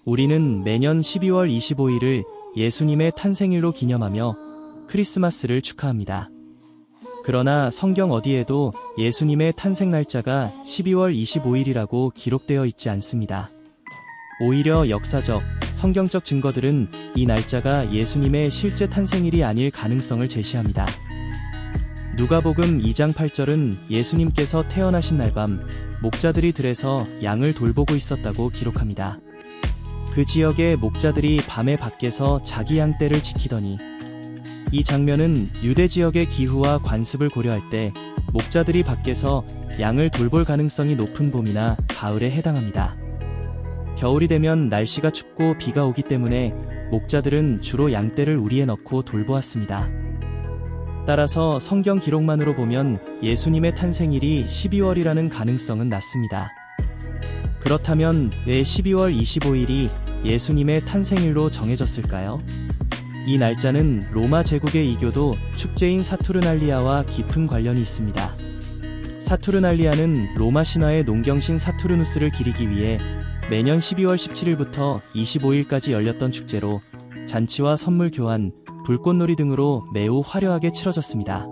우리는 매년 12월 25일을 예수님의 탄생일로 기념하며 크리스마스를 축하합니다. 그러나 성경 어디에도 예수님의 탄생 날짜가 12월 25일이라고 기록되어 있지 않습니다. 오히려 역사적, 성경적 증거들은 이 날짜가 예수님의 실제 탄생일이 아닐 가능성을 제시합니다. 누가복음 2장 8절은 예수님께서 태어나신 날 밤 목자들이 들에서 양을 돌보고 있었다고 기록합니다. 그 지역의 목자들이 밤에 밖에서 자기 양 떼를 지키더니, 이 장면은 유대 지역의 기후와 관습을 고려할 때 목자들이 밖에서 양을 돌볼 가능성이 높은 봄이나 가을에 해당합니다. 겨울이 되면 날씨가 춥고 비가 오기 때문에 목자들은 주로 양떼를 우리에 넣고 돌보았습니다. 따라서 성경 기록만으로 보면 예수님의 탄생일이 12월이라는 가능성은 낮습니다. 그렇다면 왜 12월 25일이 예수님의 탄생일로 정해졌을까요? 이 날짜는 로마 제국의 이교도 축제인 사투르날리아와 깊은 관련이 있습니다. 사투르날리아는 로마 신화의 농경신 사투르누스를 기리기 위해 매년 12월 17일부터 25일까지 열렸던 축제로 잔치와 선물 교환, 불꽃놀이 등으로 매우 화려하게 치러졌습니다.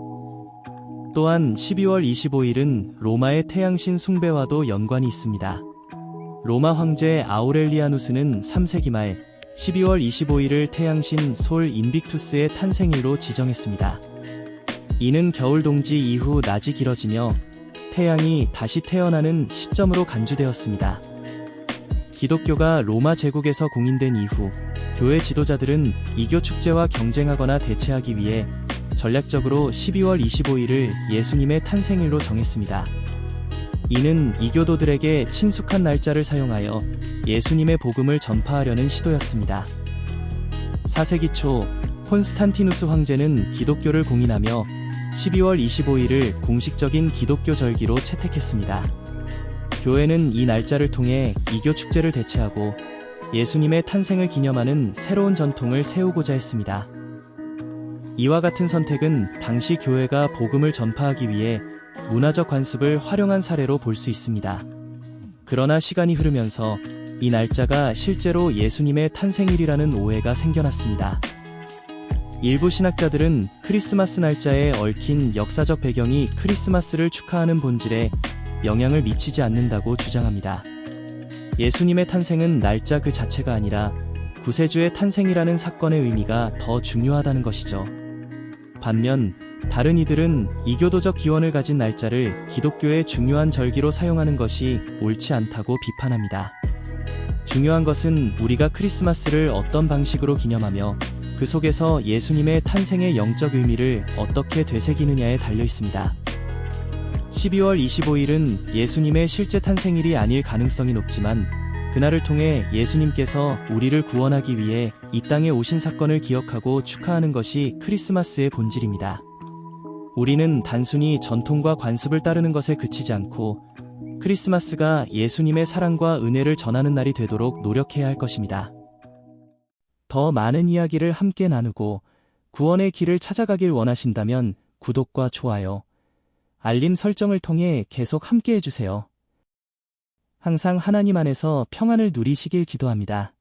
또한 12월 25일은 로마의 태양신 숭배와도 연관이 있습니다. 로마 황제 아우렐리아누스는 3세기 말 12월 25일을 태양신 솔 인빅투스의 탄생일로 지정했습니다. 이는 겨울 동지 이후 낮이 길어지며 태양이 다시 태어나는 시점으로 간주되었습니다. 기독교가 로마 제국에서 공인된 이후 교회 지도자들은 이교 축제와 경쟁하거나 대체하기 위해 전략적으로 12월 25일을 예수님의 탄생일로 정했습니다. 이는 이교도들에게 친숙한 날짜를 사용하여 예수님의 복음을 전파하려는 시도였습니다. 4세기 초 콘스탄티누스 황제는 기독교를 공인하며 12월 25일을 공식적인 기독교 절기로 채택했습니다. 교회는 이 날짜를 통해 이교 축제를 대체하고 예수님의 탄생을 기념하는 새로운 전통을 세우고자 했습니다. 이와 같은 선택은 당시 교회가 복음을 전파하기 위해 문화적 관습을 활용한 사례로 볼 수 있습니다. 그러나 시간이 흐르면서 이 날짜가 실제로 예수님의 탄생일이라는 오해가 생겨났습니다. 일부 신학자들은 크리스마스 날짜에 얽힌 역사적 배경이 크리스마스를 축하하는 본질에 영향을 미치지 않는다고 주장합니다. 예수님의 탄생은 날짜 그 자체가 아니라 구세주의 탄생이라는 사건의 의미가 더 중요하다는 것이죠. 반면 다른 이들은 이교도적 기원을 가진 날짜를 기독교의 중요한 절기로 사용하는 것이 옳지 않다고 비판합니다. 중요한 것은 우리가 크리스마스를 어떤 방식으로 기념하며 그 속에서 예수님의 탄생의 영적 의미를 어떻게 되새기느냐에 달려 있습니다. 12월 25일은 예수님의 실제 탄생일이 아닐 가능성이 높지만 그날을 통해 예수님께서 우리를 구원하기 위해 이 땅에 오신 사건을 기억하고 축하하는 것이 크리스마스의 본질입니다. 우리는 단순히 전통과 관습을 따르는 것에 그치지 않고 크리스마스가 예수님의 사랑과 은혜를 전하는 날이 되도록 노력해야 할 것입니다. 더 많은 이야기를 함께 나누고 구원의 길을 찾아가길 원하신다면 구독과 좋아요, 알림 설정을 통해 계속 함께 해주세요. 항상 하나님 안에서 평안을 누리시길 기도합니다.